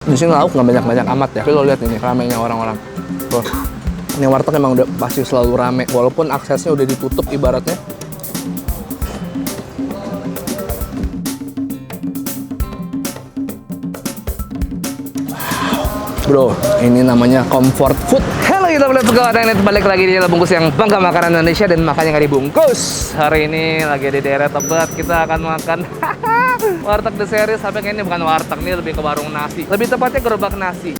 Di sini lauk nggak banyak-banyak amat ya. Tapi lo lihat ini ramenya orang-orang. Tuh. Ini warteg emang udah pasti selalu rame, walaupun aksesnya udah ditutup ibaratnya. Bro, ini namanya comfort food. Halo, kita boleh pegawadan ini balik lagi di bungkus yang bangga makanan Indonesia dan makannya nggak dibungkus. Hari ini lagi di daerah Tebet, kita akan makan warteg The Series. Tapi ini bukan warteg, ini lebih ke warung nasi. Lebih tepatnya gerobak nasi.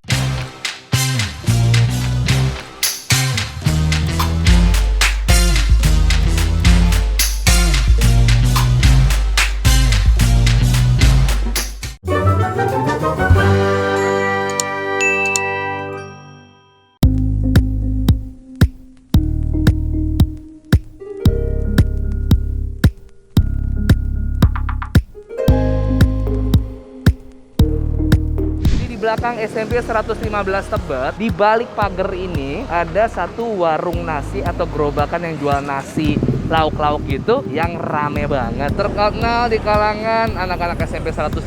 Belakang SMP 115 Tebet, di balik pagar ini ada satu warung nasi atau gerobakan yang jual nasi lauk-lauk gitu yang rame banget, terkenal di kalangan anak-anak SMP 115,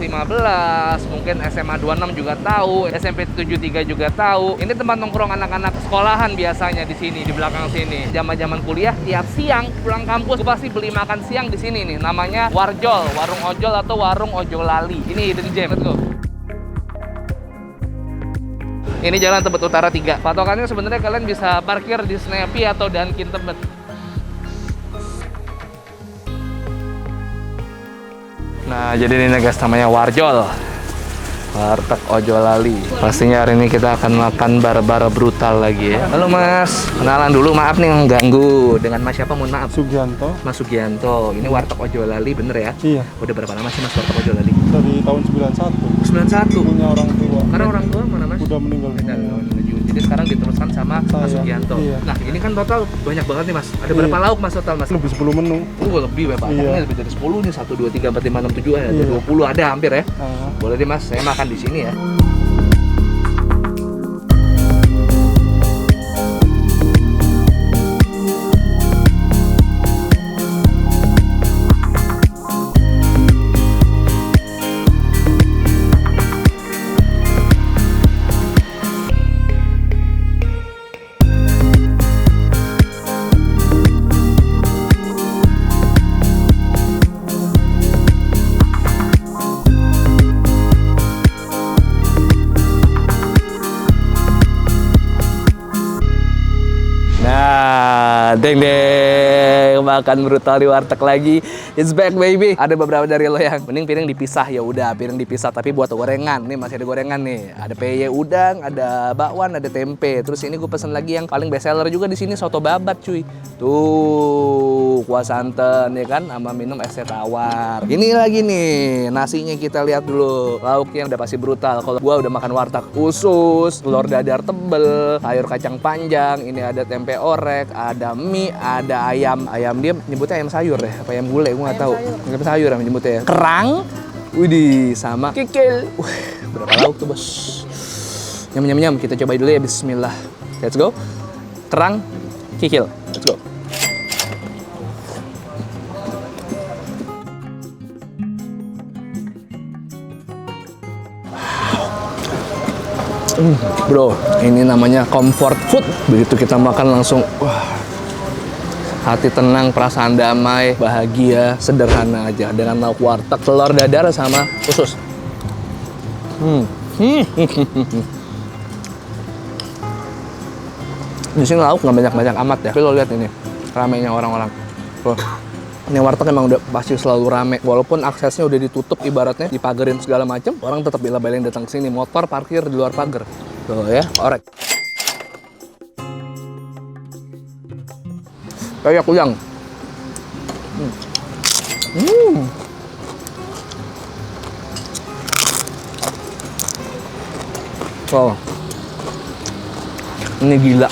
mungkin SMA 26 juga tahu, SMP 73 juga tahu. Ini tempat nongkrong anak-anak sekolahan biasanya di sini, di belakang sini. Zaman-zaman kuliah tiap siang pulang kampus gue pasti beli makan siang di sini nih. Namanya Warjol, warung ojol atau warung ojolali. Ini hidden gem, let's go. Ini Jalan Tebet Utara 3. Patokannya sebenarnya kalian bisa parkir di Snappy atau Dunkin Tebet. Nah, jadi ini guys namanya Warjol. Warteg Ojolali. Pastinya hari ini kita akan makan bar-bar brutal lagi ya. Halo Mas, kenalan dulu, maaf nih mengganggu. Dengan Mas siapa? Mohon maaf. Sugianto. Mas Sugianto. Ini Warteg Ojolali bener ya? Iya. Udah berapa lama sih Mas Warteg Ojolali? Dari tahun 91. 91. Punya orang tua. Karena orang tua mana Mas? Udah meninggal. Jadi sekarang diteruskan sama Mas Sugianto. Iya. Nah, ini kan total banyak banget nih Mas. Ada berapa lauk Mas total Mas? Lebih 10 menu. Lebih Bapak. Iya. Ini lebih dari 10 nih. 1, 2, 3, 4, 5, 6, 7, ada 20 ada hampir ya. Boleh deh Mas, saya makan di sini ya. Deng makan brutal di warteg lagi. It's back baby. Ada beberapa dari lo yang mending piring dipisah, ya udah piring dipisah tapi buat gorengan. Nih masih ada gorengan nih. Ada peye udang, ada bakwan, ada tempe. Terus ini gue pesen lagi yang paling best seller juga di sini, soto babat cuy. Tuh, kuah santan ya kan sama minum es teh tawar. Ini lagi nih nasinya, kita lihat dulu. Lauknya udah pasti brutal. Kalau gua udah makan warteg usus, telur dadar tebel, sayur kacang panjang, ini ada tempe orek, ada mie, ada ayam. Ayam dia nyebutnya ayam sayur ya, apa ayam gulai, gue nggak tahu. Ayam sayur yang nyebutnya ya. Kerang, widih, sama kikil. Berapa lauk tuh bos? Nyam. Kita cobain dulu ya, bismillah. Let's go. Kerang, kikil. Let's go. Bro, ini namanya comfort food. Begitu kita makan langsung, wah, hati tenang, perasaan damai, bahagia, sederhana aja. Dengan lauk warteg, telur dadar sama usus. Di sini lauk nggak banyak-banyak amat ya. Tapi lo lihat ini, ramenya orang-orang. Tuh. Ini warteg emang udah pasti selalu rame, walaupun aksesnya udah ditutup ibaratnya, dipagarin segala macam, orang tetap bela-belain datang ke sini. Motor parkir di luar pagar. Tuh ya, orek. Kayak kuyang. Oh. Ini gila.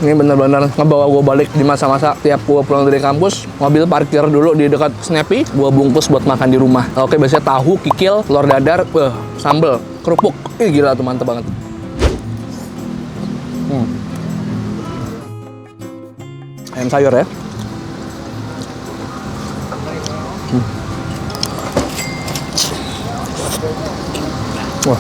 Ini bener-bener ngebawa gue balik di masa-masa tiap gue pulang dari kampus, mobil parkir dulu di dekat Snappy, gue bungkus buat makan di rumah. Oke, biasanya tahu, kikil, telur dadar, sambel, kerupuk. Ih, gila tuh, mantep banget. Ayam sayur ya. Wah.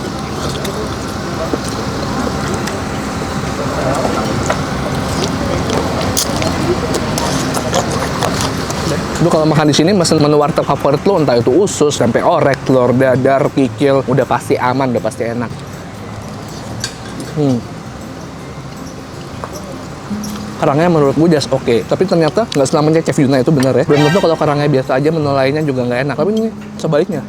Lu kalau makan di sini mesen menu warteg favorit lu, entah itu usus, tempe orek, telur dadar, kikil, udah pasti aman, udah pasti enak. Kerangnya menurut gue just oke, tapi ternyata nggak selamanya Chef Yuna itu bener ya. Belum tentu kalau kerangnya biasa aja menu lainnya juga nggak enak, tapi ini sebaliknya.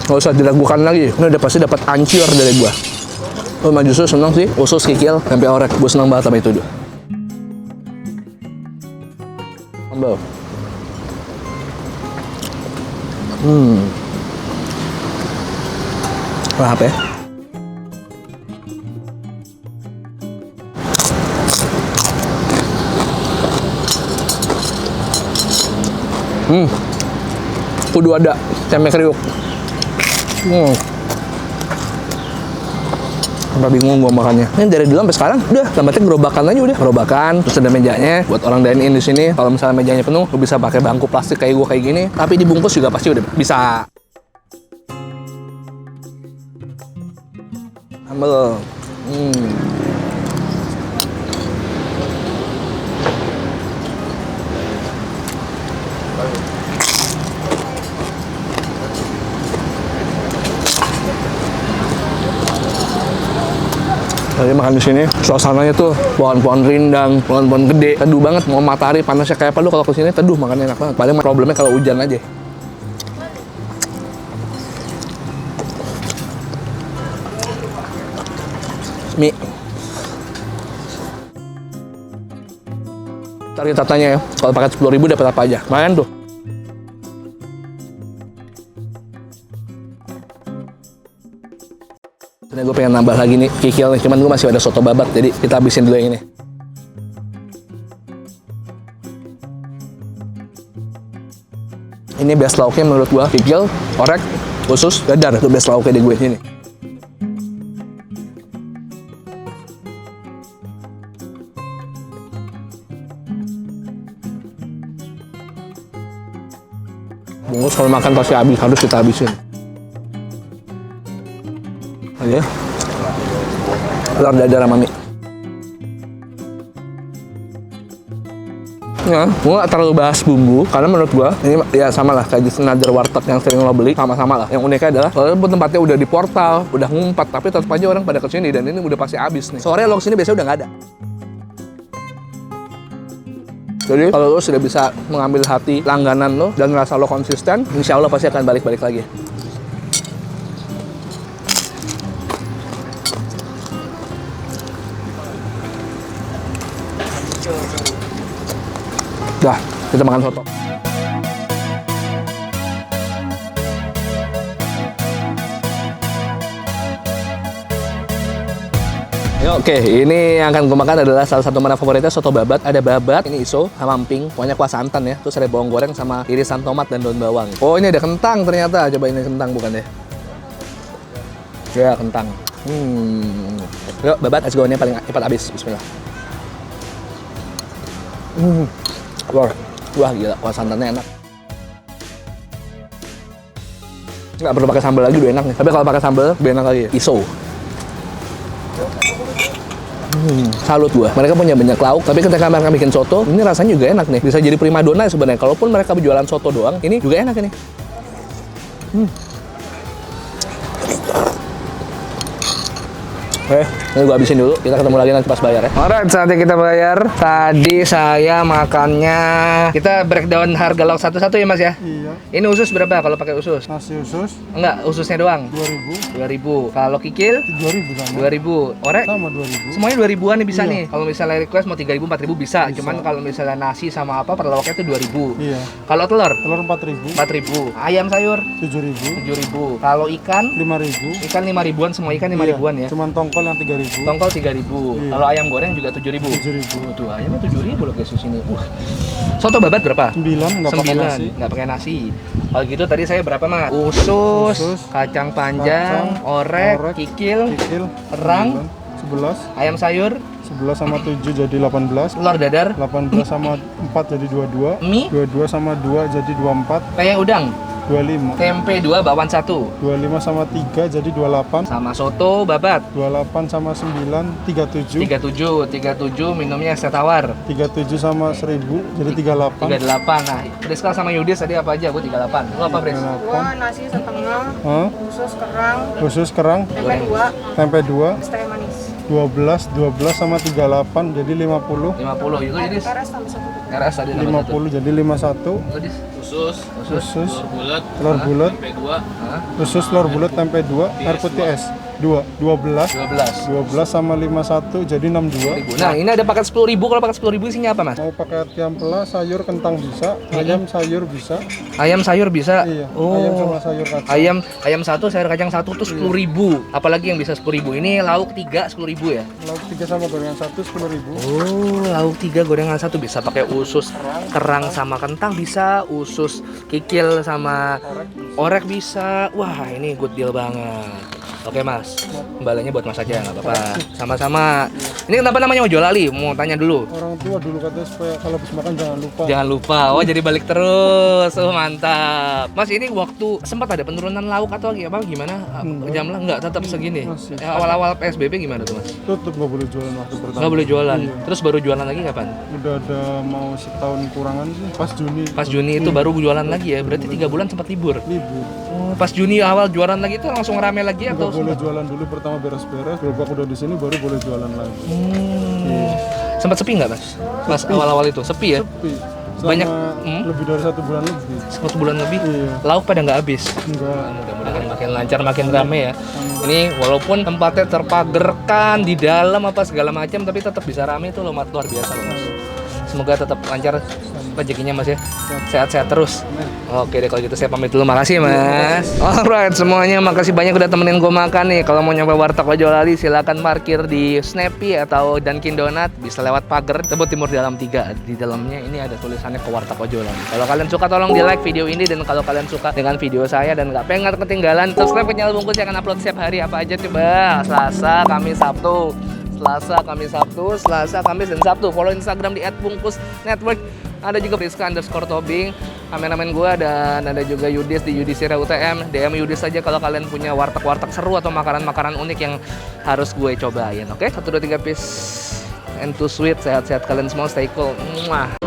Nggak usah diragukan lagi, ini udah pasti dapat ancur dari gua. Oh, mah justru seneng sih, usus, kikil, tempe orek. Gue seneng banget sama itu dulu. Sambal. Wah, apa ya? Kudu ada tempe kriuk. Sampai bingung gua makannya. Ini dari dulu sampai sekarang udah tempatnya gerobakan aja udah. Gerobakan, terus ada mejanya buat orang dine in di sini. Kalau misalnya mejanya penuh, lu bisa pakai bangku plastik kayak gua kayak gini, tapi dibungkus juga pasti udah bisa. Sambal. Tadi makan di sini, suasananya tuh pohon-pohon rindang, pohon-pohon gede, teduh banget. Mau matahari panasnya kayak apa, lu kalau kesini teduh makannya enak banget. Paling problemnya kalau hujan aja. Mie. Ntar kita tanya ya, kalau pakai 10.000 dapat apa aja? Makan tuh. Ini gue pengen nambah lagi nih kikil nih, cuman gue masih ada soto babat, jadi kita habisin dulu yang ini. Ini best lauknya menurut gue, kikil, orek, usus, dadar. Itu best lauknya di gue ini. Bungkus kalau makan pasti habis, harus kita habisin. Aja. Telur dadar sama mie. Ya, gue gak terlalu bahas bumbu, karena menurut gue ini ya sama lah kayak di another warteg yang sering lo beli, sama-sama lah. Yang uniknya adalah walaupun tempatnya udah di portal, udah ngumpat, tapi tetap aja orang pada kesini dan ini udah pasti habis nih. Sore lo kesini biasanya udah nggak ada. Jadi kalau lo sudah bisa mengambil hati langganan lo dan rasa lo konsisten, insya Allah pasti akan balik-balik lagi. Dah, kita makan soto. Oke, ini yang akan gue makan adalah salah satu menu favoritnya soto babat. Ada babat, ini iso, sama emping, pokoknya kuah santan ya. Terus ada bawang goreng sama irisan tomat dan daun bawang. Oh, ini ada kentang ternyata. Coba ini kentang bukan deh. Ya, kentang. Yuk, babat, let's go. Ini paling cepat habis. Bismillah. Wah, gila, kuah santannya enak. Nggak perlu pakai sambal lagi, udah enak nih. Tapi kalau pakai sambal, lebih enak lagi. Iso. Salut gua. Mereka punya banyak lauk, tapi ketika mereka bikin soto, ini rasanya juga enak nih. Bisa jadi primadona sebenarnya. Kalaupun mereka berjualan soto doang, ini juga enak ini. Ini gua habisin dulu. Kita ketemu lagi nanti pas bayar ya. Alright, saatnya kita bayar. Tadi saya makannya, kita breakdown harga lauk satu-satu ya Mas ya? Iya. Ini usus berapa kalau pakai usus? Nasi usus Enggak, ususnya doang. 2.000. 2.000. Kalau kikil? 2.000 sama. 2.000. Orek? Sama 2.000. Semuanya 2.000-an nih bisa Iya. nih. Kalau misalnya request mau 3.000, 4.000 bisa. Cuman kalau misalnya nasi sama apa per lauknya itu 2.000. Iya. Kalau telur? Telur 4.000. 4.000. Ayam sayur? 7.000. 7.000. Kalau ikan? 5.000. Ikan 5.000-an, semua ikan 5.000-an ya. Cuman tongkol yang 3.000. Tongkol 3.000. Iya. Kalau ayam goreng juga 7.000. 7.000. Tuh ayamnya 7.000 loh guys di sini. Soto babat berapa? 9, nggak pakai 9, nasi. nggak pakai nasi. Kalau gitu tadi saya berapa mas? Usus, Usus, kacang panjang, kacang, orek, orek, kikil, Kikil, Kerang. 11, ayam sayur, 11 sama 7 jadi 18, telur dadar, 18 sama 4 jadi 22, mie, 22 sama 2 jadi 24, peyek udang, 25, tempe 2, bakwan 1, 25 sama 3 jadi 28, sama soto babat. 28 sama 9, 37, 37 minumnya es teh tawar. 37 sama 1000 jadi 38, 38. Nah, Priska sama Yudis tadi apa aja? Gue 38. Lu apa, Pris? 38, Gua nasi setengah, Hah? usus kerang, Khusus kerang, tempe 2, tempe 2, es teh manis. 12 sama 38 jadi 50, 50. Itu Yudis. Karas tambah satu. RS tadi nama satu. 50 jadi 51, Yudis. Usus, khusus telur bulat, telur bulat, tempe 2, Hah? khusus telur bulat tempe 2, air putih es 2, 12, 12. 12 sama 51 jadi 62. Nah, ini ada paket 10.000. Kalau paket 10.000 isinya apa, Mas? Mau pakai tiampela, sayur kentang bisa, ayam sayur bisa. Ayam sayur bisa. Iya, Oh. ayam sama sayur kacang. Ayam satu, sayur kacang satu tuh 10.000. Apalagi yang bisa 10.000. Ini lauk 3 10.000 ya. Lauk 3 sama gorengan 1 10.000. Oh, lauk 3 gorengan satu bisa pakai usus kerang sama kentang bisa, usus kikil sama orek bisa. Wah, ini good deal banget. Oke mas, kembaliannya buat mas aja nggak apa-apa. Sama-sama. Ini kenapa namanya ojol lali? Mau tanya dulu. Orang tua dulu katanya supaya kalau habis makan jangan lupa. Jangan lupa. Oh jadi balik terus. Oh mantap. Mas ini waktu sempat ada penurunan lauk atau gimana? Jam lah nggak tetap segini. Masih. Awal-awal PSBB gimana tuh mas? Tutup nggak boleh jualan waktu pertama. Nggak boleh jualan. Iya. Terus baru jualan lagi kapan? Udah ada mau setahun kurangan sih. Pas Juni. Pas Juni itu baru jualan lagi ya. Berarti 3 bulan sempat libur. libur. Oh, pas Juni awal jualan lagi itu langsung rame lagi atau Nggak boleh jualan dulu pertama beres-beres. Gerobak udah di sini baru boleh jualan lagi. sempat sepi nggak mas? Pas awal-awal itu sepi ya? Sepi. Banyak, lebih dari 1 bulan lebih. 1 bulan lebih. Iya. Lauk pada nggak habis. Enggak. Mudah-mudahan makin lancar, makin rame ya. Ini walaupun tempatnya terpagerkan di dalam apa segala macam, tapi tetap bisa rame itu loh, luar biasa loh mas. Semoga tetap lancar rezekinya mas ya. Sehat-sehat terus. Oke deh kalau gitu saya pamit dulu, makasih mas. Alright semuanya, makasih banyak udah temenin gue makan nih. Kalau mau nyoba warteg ojol lali silakan parkir di Snappy atau Dunkin Donut, bisa lewat pagar Tebet Timur Dalam 3. Di dalamnya ini ada tulisannya ke warteg ojol lali. Kalau kalian suka tolong di like video ini, dan kalau kalian suka dengan video saya dan nggak pengen ketinggalan, subscribe ke channel Bungkus yang akan upload setiap hari. Apa aja coba? Selasa, Kamis, Sabtu. Selasa, Kamis, Sabtu, Selasa, Kamis, dan Sabtu. Follow Instagram di @bungkusnetwork. Ada juga Priska_Tobing, kameramen gue, dan ada juga Yudis di Yudisira UTM. DM Yudis saja kalau kalian punya warteg-warteg seru atau makanan-makanan unik yang harus gue cobain. Oke, 1, 2, 3 peace and to sweet. Sehat-sehat kalian semua, stay cool. Mwah.